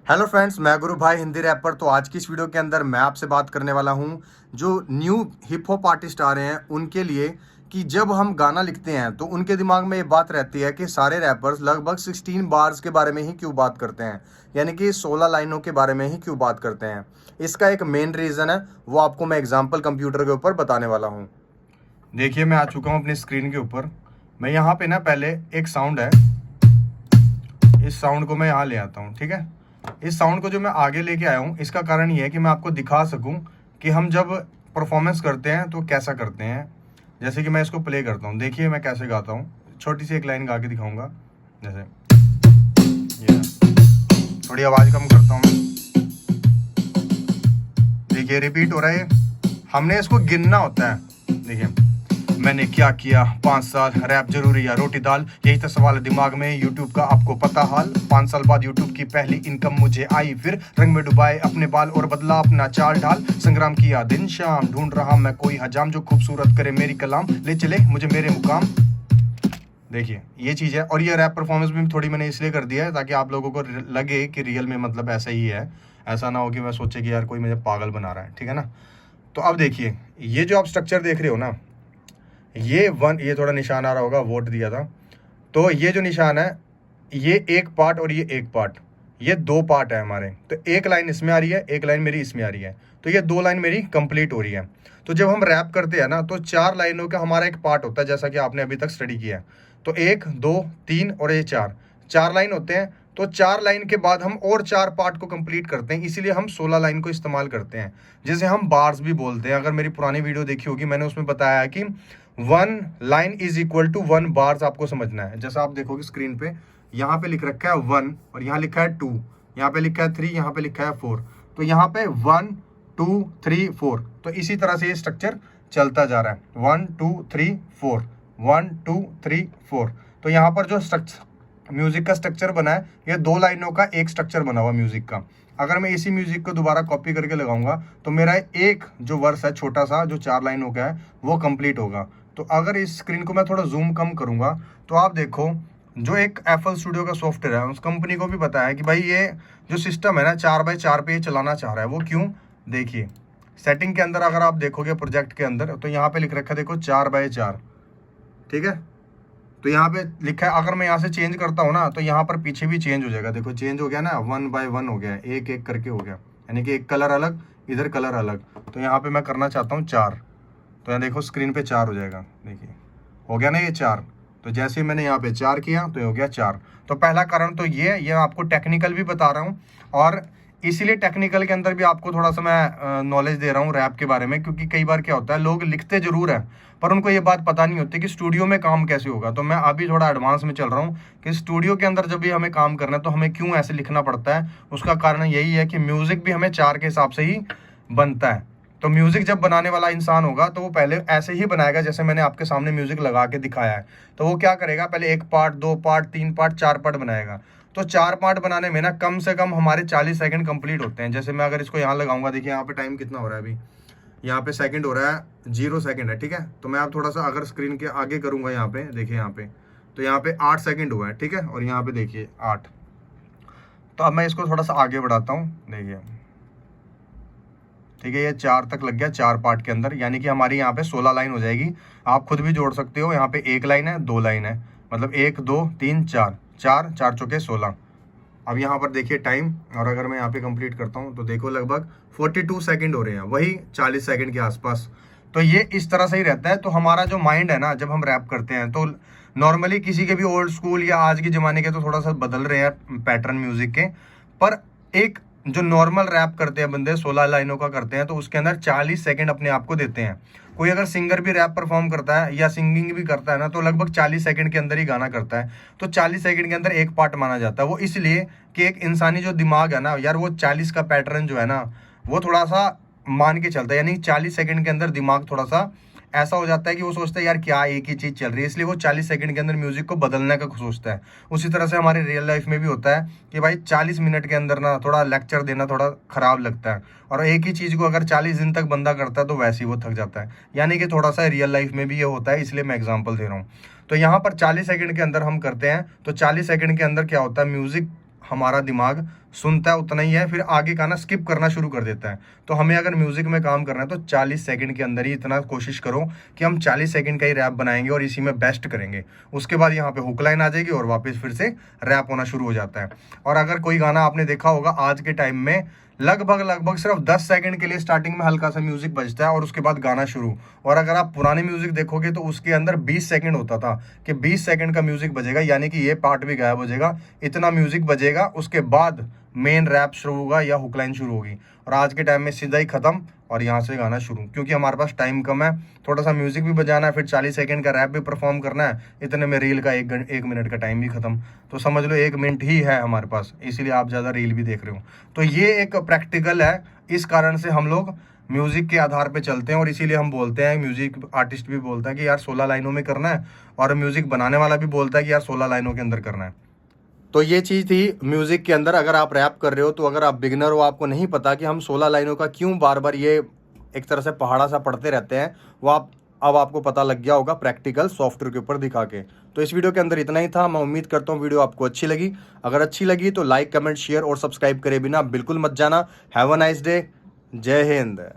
Hello friends, मैं गुरु भाई Hindi wrapper. तो आज की इस वीडियो के अंदर मैं आपसे बात करने वाला हूं जो न्यू हिप हॉप आर्टिस्ट आ रहे हैं उनके लिए, कि जब हम गाना लिखते हैं तो उनके दिमाग में ये बात रहती है कि सारे रैपर्स लगभग 16 बार्स के बारे में ही क्यों बात करते हैं, यानी कि 16 लाइनों के बारे में ही क्यों बात करते हैं। इसका एक मेन रीज़न है, वो आपको मैं एग्जाम्पल कंप्यूटर के ऊपर बताने वाला हूँ। देखिए, मैं आ चुका हूँ अपनी स्क्रीन के ऊपर। मैं यहाँ पे ना पहले एक साउंड है, इस साउंड को मैं यहाँ ले आता हूँ। ठीक है, इस साउंड को जो मैं आगे लेके आया हूँ, इसका कारण ये है कि मैं आपको दिखा सकूँ कि हम जब परफॉर्मेंस करते हैं तो कैसा करते हैं। जैसे कि मैं इसको प्ले करता हूँ, देखिए मैं कैसे गाता हूँ। छोटी सी एक लाइन गा के दिखाऊंगा। जैसे ये, थोड़ी आवाज़ कम करता हूँ मैं। देखिए रिपीट हो रहा है, हमने इसको गिनना होता है। देखिए, मैंने क्या किया 5 साल, रैप जरूरी या रोटी दाल, यही तो सवाल है दिमाग में, यूट्यूब का आपको पता हाल। 5 साल बाद यूट्यूब की पहली इनकम मुझे आई, फिर रंग में डुबाए अपने बाल और बदला अपना चाल ढाल। संग्राम किया दिन शाम, ढूंढ रहा मैं कोई हजाम जो खूबसूरत करे मेरी कलाम, ले चले मुझे मेरे मुकाम। देखिए ये चीज़ है। और ये रैप परफॉर्मेंस भी थोड़ी मैंने इसलिए कर दिया है ताकि आप लोगों को लगे कि रियल में मतलब ऐसा ही है, ऐसा ना हो कि मैं सोचे कि यार कोई मुझे पागल बना रहा है। ठीक है ना। तो अब देखिए, ये जो आप स्ट्रक्चर देख रहे हो ना, ये थोड़ा निशान आ रहा होगा, वोट दिया था। तो ये जो निशान है, ये एक पार्ट और ये एक पार्ट, ये 2 पार्ट है हमारे। तो एक लाइन इसमें आ रही है, एक लाइन मेरी इसमें आ रही है, तो ये 2 लाइन मेरी कंप्लीट हो रही है। तो जब हम रैप करते हैं ना, तो 4 लाइनों का हमारा एक पार्ट होता है, जैसा कि आपने अभी तक स्टडी किया है। तो 1 2 3 और ये 4 लाइन होते हैं। तो 4 लाइन के बाद हम और 4 पार्ट को कंप्लीट करते हैं, इसीलिए हम 16 लाइन को इस्तेमाल करते हैं, जिसे हम बार्स भी बोलते हैं। अगर मेरी पुरानी वीडियो देखी होगी, मैंने उसमें बताया है कि 1 line is equal to 1 bars आपको समझना है। जैसा आप देखोगे स्क्रीन पे, यहाँ पे लिख रखा है 1 और यहाँ लिखा है 2, यहाँ पे लिखा है 3, यहाँ पे लिखा है 4। तो यहाँ पे 1 2 3 4, तो इसी तरह से ये स्ट्रक्चर चलता जा रहा है। 1 2 3 4, 1 2 3 4। तो यहाँ पर जो स्ट्रक्चर म्यूजिक का स्ट्रक्चर बना है, ये 2 लाइनों का एक स्ट्रक्चर बना हुआ म्यूजिक का। अगर मैं इसी म्यूजिक को दोबारा कॉपी करके लगाऊंगा तो मेरा एक जो वर्स है छोटा सा, जो 4 लाइनों का है, वो कंप्लीट होगा। तो अगर इस स्क्रीन को मैं थोड़ा जूम कम करूंगा तो आप देखो, जो एक एफएल स्टूडियो का सॉफ्टवेयर है, उस कंपनी को भी पता है कि भाई ये जो सिस्टम है ना 4x4 पे ये चलाना चाह रहा है। वो क्यों, देखिए सेटिंग के अंदर अगर आप देखोगे प्रोजेक्ट के अंदर, तो यहाँ पे लिख रखा है, देखो 4x4। ठीक है, तो यहाँ पे लिखा है, अगर मैं यहाँ से चेंज करता हूँ ना, तो यहाँ पर पीछे भी चेंज हो जाएगा। देखो चेंज हो गया ना, 1x1 हो गया, एक एक करके हो गया, यानी कि एक कलर अलग, इधर कलर अलग। तो यहाँ पे मैं करना चाहता हूँ 4, तो यहाँ देखो स्क्रीन पे 4 हो जाएगा। देखिए हो गया ना ये 4। तो जैसे ही मैंने यहाँ पे 4 किया तो ये हो गया 4। तो पहला कारण तो ये आपको टेक्निकल भी बता रहा हूँ, और इसीलिए टेक्निकल के अंदर भी आपको थोड़ा सा मैं नॉलेज दे रहा हूँ रैप के बारे में, क्योंकि कई बार क्या होता है, लोग लिखते जरूर है पर उनको ये बात पता नहीं होती कि स्टूडियो में काम कैसे होगा। तो मैं अभी थोड़ा एडवांस में चल रहा हूँ कि स्टूडियो के अंदर जब भी हमें काम करना है तो हमें क्यों ऐसे लिखना पड़ता है। उसका कारण यही है कि म्यूजिक भी हमें 4 के हिसाब से ही बनता है। तो म्यूजिक जब बनाने वाला इंसान होगा तो वो पहले ऐसे ही बनाएगा, जैसे मैंने आपके सामने म्यूजिक लगा के दिखाया है। तो वो क्या करेगा, पहले 1 पार्ट 2 पार्ट 3 पार्ट 4 पार्ट बनाएगा। तो 4 पार्ट बनाने में ना कम से कम हमारे 40 सेकंड कंप्लीट होते हैं। जैसे मैं अगर इसको यहाँ लगाऊंगा, देखिए यहाँ पे टाइम कितना हो रहा है, अभी यहाँ पे सेकंड हो रहा है 0 सेकंड है। ठीक है, तो मैं आप थोड़ा सा अगर स्क्रीन के आगे करूंगा, यहाँ पे देखिए, यहाँ पे तो यहाँ पे 8 सेकंड हुआ है। ठीक है, और यहाँ पे देखिए 8। तो अब मैं इसको थोड़ा सा आगे बढ़ाता हूँ, देखिए ठीक है, ये 4 तक लग गया 4 पार्ट के अंदर, यानी कि हमारी यहाँ पे 16 लाइन हो जाएगी। आप खुद भी जोड़ सकते हो, यहाँ पे 1 लाइन है 2 लाइन है, मतलब 1 2 3 4, 4 4 चौके 16। अब यहाँ पर देखिए टाइम, और अगर मैं यहाँ पे कंप्लीट करता हूँ तो देखो लगभग 42 सेकंड हो रहे हैं, वही 40 सेकंड के आसपास। तो ये इस तरह से ही रहता है। तो हमारा जो माइंड है ना, जब हम रैप करते हैं तो नॉर्मली किसी के भी ओल्ड स्कूल या आज के ज़माने के तो थोड़ा सा बदल रहे हैं पैटर्न म्यूजिक के, पर एक जो नॉर्मल रैप करते हैं बंदे 16 लाइनों का करते हैं, तो उसके अंदर 40 सेकंड अपने आप को देते हैं। कोई अगर सिंगर भी रैप परफॉर्म करता है या सिंगिंग भी करता है ना, तो लगभग 40 सेकंड के अंदर ही गाना करता है। तो 40 सेकंड के अंदर एक पार्ट माना जाता है। वो इसलिए कि एक इंसानी जो दिमाग है ना यार, वो 40 का पैटर्न जो है ना, वो थोड़ा सा मान के चलता है, यानी 40 सेकंड के अंदर दिमाग थोड़ा सा ऐसा हो जाता है कि वो सोचता है यार क्या एक ही चीज़ चल रही है, इसलिए वो 40 सेकंड के अंदर म्यूजिक को बदलने का सोचता है। उसी तरह से हमारे रियल लाइफ में भी होता है कि भाई 40 मिनट के अंदर ना थोड़ा लेक्चर देना थोड़ा खराब लगता है, और एक ही चीज़ को अगर 40 दिन तक बंदा करता है तो वैसे ही वो थक जाता है। यानी कि थोड़ा सा रियल लाइफ में भी ये होता है, इसलिए मैं एग्जाम्पल दे रहा हूँ। तो यहाँ पर 40 सेकंड के अंदर हम करते हैं, तो 40 सेकंड के अंदर क्या होता है, म्यूजिक हमारा दिमाग सुनता है उतना ही है, फिर आगे गाना स्किप करना शुरू कर देता है। तो हमें अगर म्यूजिक में काम करना है तो 40 सेकंड के अंदर ही इतना कोशिश करो कि हम 40 सेकंड का ही रैप बनाएंगे और इसी में बेस्ट करेंगे। उसके बाद यहाँ पे हुक लाइन आ जाएगी और वापस फिर से रैप होना शुरू हो जाता है। और अगर कोई गाना आपने देखा होगा आज के टाइम में लगभग सिर्फ 10 सेकंड के लिए स्टार्टिंग में हल्का सा म्यूजिक बजता है और उसके बाद गाना शुरू। और अगर आप पुराने म्यूजिक देखोगे तो उसके अंदर 20 सेकंड होता था कि 20 सेकंड का म्यूजिक बजेगा, यानी कि ये पार्ट भी गायब हो जाएगा, इतना म्यूजिक बजेगा, उसके बाद मेन रैप शुरू होगा या हुक लाइन शुरू होगी। और आज के टाइम में सीधा ही खत्म और यहाँ से गाना शुरू, क्योंकि हमारे पास टाइम कम है, थोड़ा सा म्यूजिक भी बजाना है, फिर 40 सेकंड का रैप भी परफॉर्म करना है, इतने में रील का एक मिनट का टाइम भी खत्म। तो समझ लो 1 मिनट ही है हमारे पास, इसीलिए आप ज़्यादा रील भी देख रहे हो। तो ये एक प्रैक्टिकल है, इस कारण से हम लोग म्यूजिक के आधार पे चलते हैं और इसीलिए हम बोलते हैं, म्यूजिक आर्टिस्ट भी बोलता है कि यार 16 लाइनों में करना है, और म्यूजिक बनाने वाला भी बोलता है कि यार 16 लाइनों के अंदर करना है। तो ये चीज़ थी म्यूज़िक के अंदर। अगर आप रैप कर रहे हो तो अगर आप बिगनर हो, आपको नहीं पता कि हम 16 लाइनों का क्यों बार बार ये एक तरह से पहाड़ा सा पढ़ते रहते हैं, वो अब आपको पता लग गया होगा प्रैक्टिकल सॉफ्टवेयर के ऊपर दिखा के। तो इस वीडियो के अंदर इतना ही था। मैं उम्मीद करता हूँ वीडियो आपको अच्छी लगी। अगर अच्छी लगी तो लाइक, कमेंट, शेयर और सब्सक्राइब करे बिना बिल्कुल मत जाना। Have a nice day. जय हिंद।